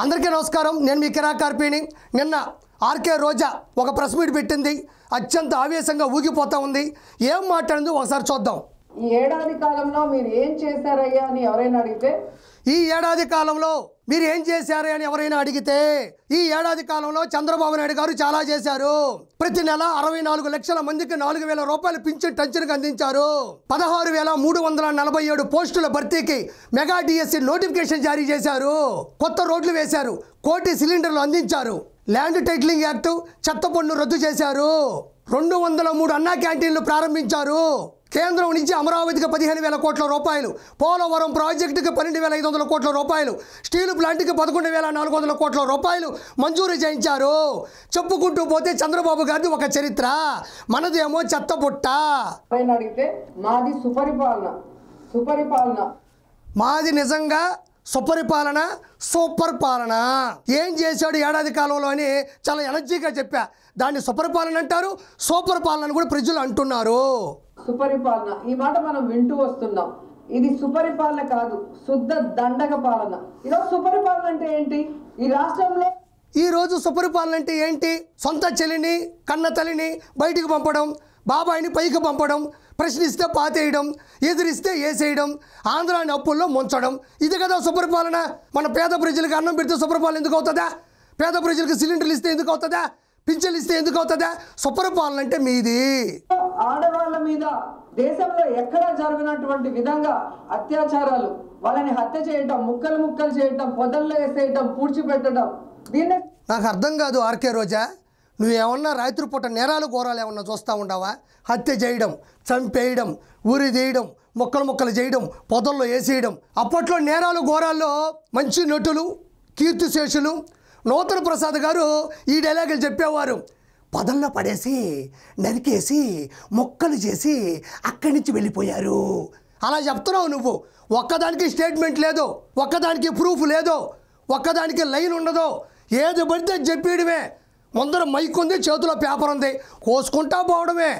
అందరికీ నమస్కారం. నేను మీ కిరా కార్పీని. నిన్న ఆర్కే రోజా ఒక ప్రెస్ మీట్ పెట్టింది. అత్యంత ఆవేశంగా ఊగిపోతా ఉంది. ఏం మాట్లాడిందో ఒకసారి చూద్దాం. ఈ ఏడాది కాలంలో మీరు ఏం చేశారయ్యా అని ఎవరైనా అడిగితే ఈ ఏడాది కాలంలో మీరు ఏం చేశారు అని ఎవరైనా అడిగితే ఈ ఏడాది కాలంలో చంద్రబాబు నాయుడు గారు చాలా చేశారు. ప్రతి నెల 64 లక్షల మందికి 4,000 రూపాయలు పింఛన్ టెన్షన్కి అందించారు. 16,347 పోస్టుల భర్తీకి మెగా డిఎస్సి నోటిఫికేషన్ జారీ చేశారు. కొత్త రోడ్లు వేశారు. 1 కోటి సిలిండర్లు అందించారు. ల్యాండ్ టైటిలింగ్ యాక్ట్ చెత్త పన్ను రద్దు చేశారు. 203 అన్నా క్యాంటీన్లు ప్రారంభించారు. కేంద్రం నుంచి అమరావతికి 15,000 కోట్ల రూపాయలు, పోలవరం ప్రాజెక్టుకి 12,500 కోట్ల రూపాయలు, స్టీల్ ప్లాంట్కి 11,400 కోట్ల రూపాయలు మంజూరు చేయించారు. చెప్పుకుంటూ పోతే చంద్రబాబు గారిది ఒక చరిత్ర, మనదేమో చెత్తబుట్ట. అడిగితే మాది సుపరిపాలన మాది నిజంగా సుపరిపాలన, సూపర్ పాలన. ఏం చేశాడు ఏడాది కాలంలో అని చాలా ఎనర్జీగా చెప్పా. దాన్ని సుపరిపాలన అంటారు, సూపర్ పాలన కూడా ప్రజలు అంటున్నారు. సుపరిపాలన ఈ మాట మనం వింటూ వస్తున్నాం. ఇది సుపరిపాలన కాదు, శుద్ధ దండగ పాలన. ఈరోజు సుపరిపాలన అంటే ఏంటి? ఈ రాష్ట్రంలో ఈరోజు సుపరిపాలన అంటే ఏంటి? సొంత చెల్లిని, కన్న తల్లిని బయటికి పంపడం, బాబాయిని పైకి పంపడం, ప్రశ్నిస్తే పాతేయడం, ఎదిరిస్తే వేసేయడం, ఆంధ్రాని అప్పుల్లో ముంచడం. ఇది కదా సుపరిపాలన. మన పేద ప్రజలకు అన్నం పెడితే సుపరిపాలన ఎందుకు అవుతుందా? పేద ప్రజలకు సిలిండర్లు ఇస్తే ఎందుకు అవుతుందా? పింఛన్లు ఇస్తే ఎందుకు అవుతుందా? సుపరిపాలన అంటే మీది. ఆడవాళ్ళ మీద దేశంలో ఎక్కడా జరగనటువంటి విధంగా అత్యాచారాలు, వాళ్ళని హత్య చేయటం, ముక్కలు చేయటం, పొదల్లో వేసేయటం, పూడ్చిపెట్టడం. దీన్ని నాకు అర్థం కాదు ఆర్కే రోజా. నువ్వేమన్నా రాత్రి పూట నేరాలు ఘోరాలు ఏమన్నా చూస్తూ ఉండవా? హత్య చేయడం, చంపేయడం, ఊరి తీయడం, ముక్కలు చేయడం, పొదల్లో వేసేయడం. అప్పట్లో నేరాలు ఘోరాల్లో మంచి నటులు, కీర్తిశేషులు నూతన ప్రసాద్ గారు ఈ డైలాగులు చెప్పేవారు. పొదల్లో పడేసి నరికేసి మొక్కలు చేసి అక్కడి నుంచి వెళ్ళిపోయారు. అలా చెప్తున్నావు నువ్వు. ఒక్కదానికి స్టేట్మెంట్ లేదు, ఒక్కదానికి ప్రూఫ్ లేదు, ఒక్కదానికి లైన్ ఉండదు. ఏది పడితే చెప్పేయడమే. ముందర మైక్ ఉంది, చేతిలో పేపర్ ఉంది, కోసుకుంటా పోవడమే.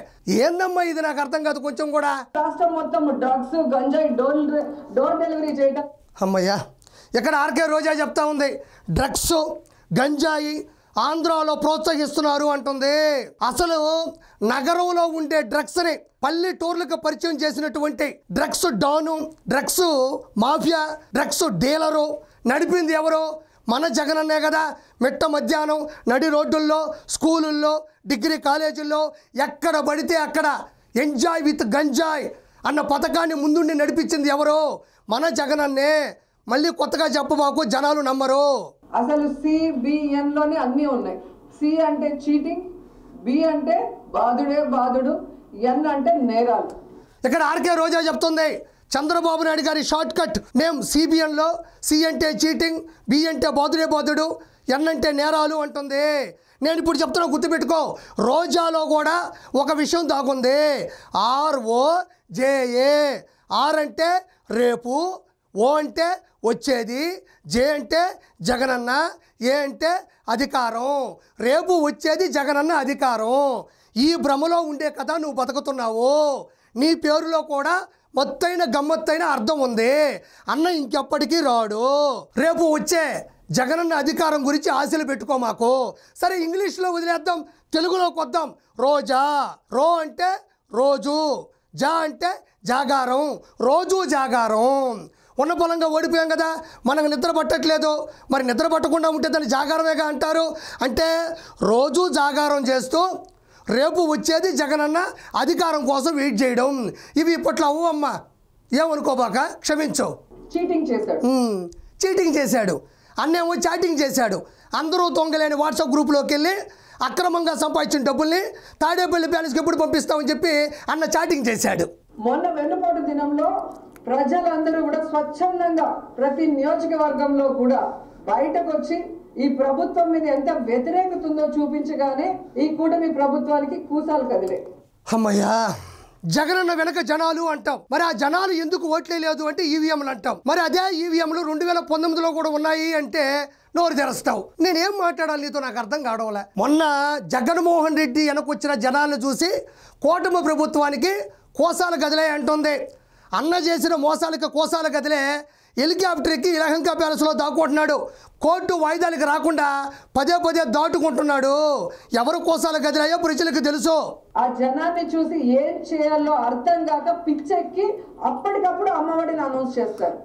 ఏందమ్మా ఇది? నాకు అర్థం కాదు కొంచెం కూడా. రాష్ట్రం మొత్తం డ్రగ్స్, గంజాయి డోర్ డెలివరీ చేయడం. అమ్మయ్యా, ఇక్కడ ఆర్కే రోజా చెప్తా ఉంది డ్రగ్స్, గంజాయి ఆంధ్రాలో ప్రోత్సహిస్తున్నారు అంటుంది. అసలు నగరంలో ఉండే డ్రగ్స్ని పల్లెటూర్లకు పరిచయం చేసినటువంటి డ్రగ్స్ డాను, డ్రగ్స్ మాఫియా, డ్రగ్స్ డీలరు నడిపింది ఎవరు? మన జగనన్నే కదా. మిట్ట మధ్యాహ్నం నడి రోడ్డుల్లో, స్కూలుల్లో, డిగ్రీ కాలేజీల్లో ఎక్కడ పడితే అక్కడ ఎంజాయ్ విత్ గంజాయ్ అన్న పథకాన్ని ముందుండి నడిపించింది ఎవరు? మన జగనన్నే. మళ్ళీ కొత్తగా చెప్పబాకు, జనాలు నమ్మరు. అసలు CBN లోనే అన్నీ ఉన్నాయి. C అంటే చీటింగ్, B అంటే బాధుడు, N అంటే నేరాలు. ఇక్కడ ఆర్కే రోజా చెప్తుంది చంద్రబాబు నాయుడు గారి షార్ట్ కట్ నేమ్ CBNలో C అంటే చీటింగ్, B అంటే బాధుడు, N అంటే నేరాలు అంటుంది. నేను ఇప్పుడు చెప్తున్నా, గుర్తుపెట్టుకో. రోజాలో కూడా ఒక విషయం దాగుంది. ROJA. R అంటే రేపు, O అంటే వచ్చేది, J అంటే జగనన్న, A అంటే అధికారం. రేపు వచ్చేది జగనన్న అధికారం. ఈ భ్రమలో ఉండే కదా నువ్వు బతుకుతున్నావు. నీ పేరులో కూడా మొత్తైన గమ్మత్తైన అర్థం ఉంది. అన్న ఇంకెప్పటికీ రాడు. రేపు వచ్చే జగనన్న అధికారం గురించి ఆశలు పెట్టుకో మాకు. సరే, ఇంగ్లీష్లో వదిలేద్దాం, తెలుగులోకి వద్దాం. రోజా. రో అంటే రోజు, జా అంటే జాగారం. రోజు జాగారం. ఉన్న పొలంగా ఓడిపోయాం కదా, మనకు నిద్ర పట్టట్లేదు. మరి నిద్ర పట్టకుండా ఉంటే దాన్ని జాగారమేగా అంటారు. అంటే రోజు జాగారం చేస్తూ రేపు వచ్చేది జగనన్న అధికారం కోసం వెయిట్ చేయడం. ఇవి ఇప్పట్లో అవ్వమ్మా, ఏమనుకోబాక, క్షమించు. చీటింగ్ చేశాడు, అన్నేమో చాటింగ్ చేశాడు. అందరూ దొంగలేని వాట్సాప్ గ్రూప్లోకి వెళ్ళి అక్రమంగా సంపాదించిన డబ్బుల్ని తాడేపల్లి ప్యాలెస్కి ఎప్పుడు పంపిస్తామని చెప్పి అన్న చాటింగ్ చేశాడు. మొన్న వెన్నుపోటు దినంలో ప్రజలందరూ కూడా స్వచ్ఛందంగా ప్రతి నియోజకవర్గంలో కూడా బయటకు వచ్చి ఈ ప్రభుత్వం మీద ఎంత వ్యతిరేకత ఉందో చూపించగానే ఈ కూటమి ప్రభుత్వానికి కూసాలు కదిలే. అమ్మయ్యా, జగనన్న వెనక జనాలు అంటాం. మరి ఆ జనాలు ఎందుకు ఓట్లే లేదు అంటే ఈవీఎంలు అంటాం. మరి అదే ఈవీఎంలు 2019లో కూడా ఉన్నాయి అంటే నోరు తెరుస్తావు. నేనేం మాట్లాడాలి నీతో? నాకు అర్థం కావడంలే. మొన్న జగన్మోహన్ రెడ్డి వెనకొచ్చిన జనాలను చూసి కూటమి ప్రభుత్వానికి కోసాలు కదిలే అంటుంది. అన్న చేసిన మోసాలకు కోసాలు కదిలే. హెలికాప్టర్ ఎక్కి యలహంక ప్యాలెస్లో దాక్కుంటున్నాడు. కోర్టు వాయిదాలకు రాకుండా పదే పదే దాటుకుంటున్నాడు. ఎవరు కోసాల గదిలాయో ప్రజలకు తెలుసు. ఆ జనాన్ని చూసి ఏం చేయాలో అర్థం కాక పిచ్చెక్కి అప్పటికప్పుడు అమ్మఒడిని అనౌన్స్ చేస్తారు.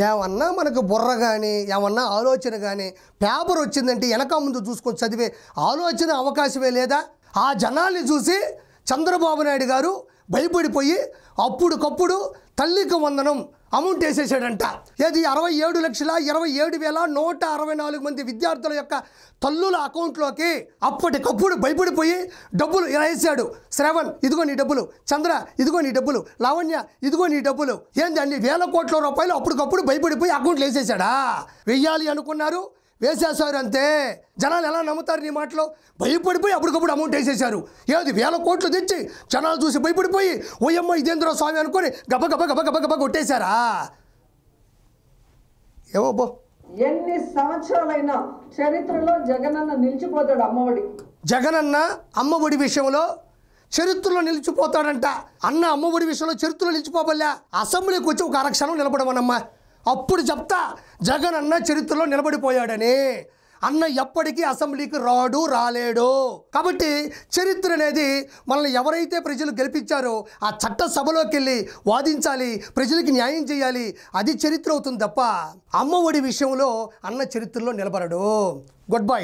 ఏమన్నా మనకు బుర్ర కానీ ఏమన్నా ఆలోచన కానీ పేపర్ వచ్చిందంటే వెనక ముందు చూసుకొని చదివే ఆలోచన అవకాశమే లేదా? ఆ జనాల్ని చూసి చంద్రబాబు నాయుడు గారు భయపడిపోయి అప్పుడుకప్పుడు తల్లికి వందనం అమౌంట్ వేసేసాడంట. ఏది 67,27,164 మంది విద్యార్థుల యొక్క తల్లుల అకౌంట్లోకి అప్పటికప్పుడు భయపడిపోయి డబ్బులు ఇలా వేసాడు. శ్రవణ్ ఇదిగో నీ డబ్బులు, చంద్ర ఇదిగో నీ డబ్బులు, లావణ్య ఇదిగో నీ డబ్బులు. ఏంది అన్ని వేల కోట్ల రూపాయలు అప్పటికప్పుడు భయపడిపోయి అకౌంట్లు వేసేసాడా? వెయ్యాలి అనుకున్నారు, వేసేసారు అంతే. జనాలు ఎలా నమ్ముతారు నీ మాటలో? భయపడిపోయి అప్పటికప్పుడు అమౌంట్ వేసేసారు. ఏది వేల కోట్లు తెచ్చి జనాలు చూసి భయపడిపోయి ఓయమ్మ ఇదేంద్ర స్వామి అనుకొని గబ గబ గబ గబ గబ కొట్టేశారా? ఏవో బో ఎన్ని సంవత్సరాలైనా చరిత్రలో జగనన్న నిలిచిపోతాడు అమ్మఒడి. జగనన్న అమ్మఒడి విషయంలో చరిత్రలో నిలిచిపోతాడంట. అన్న అమ్మఒడి విషయంలో చరిత్రలో నిలిచిపోబల్లా. అసెంబ్లీకి వచ్చి ఒక అరక్షణం నిలబడమనమ్మా, అప్పుడు చెప్తా జగన్ అన్న చరిత్రలో నిలబడిపోయాడని. అన్న ఎప్పటికీ అసెంబ్లీకి రాలేడు. కాబట్టి చరిత్ర అనేది మనల్ని ఎవరైతే ప్రజలు గెలిపించారో ఆ చట్ట సభలోకి వెళ్ళి వాదించాలి, ప్రజలకి న్యాయం చేయాలి, అది చరిత్ర అవుతుంది తప్ప అమ్మఒడి విషయంలో అన్న చరిత్రలో నిలబడడు. Good bye.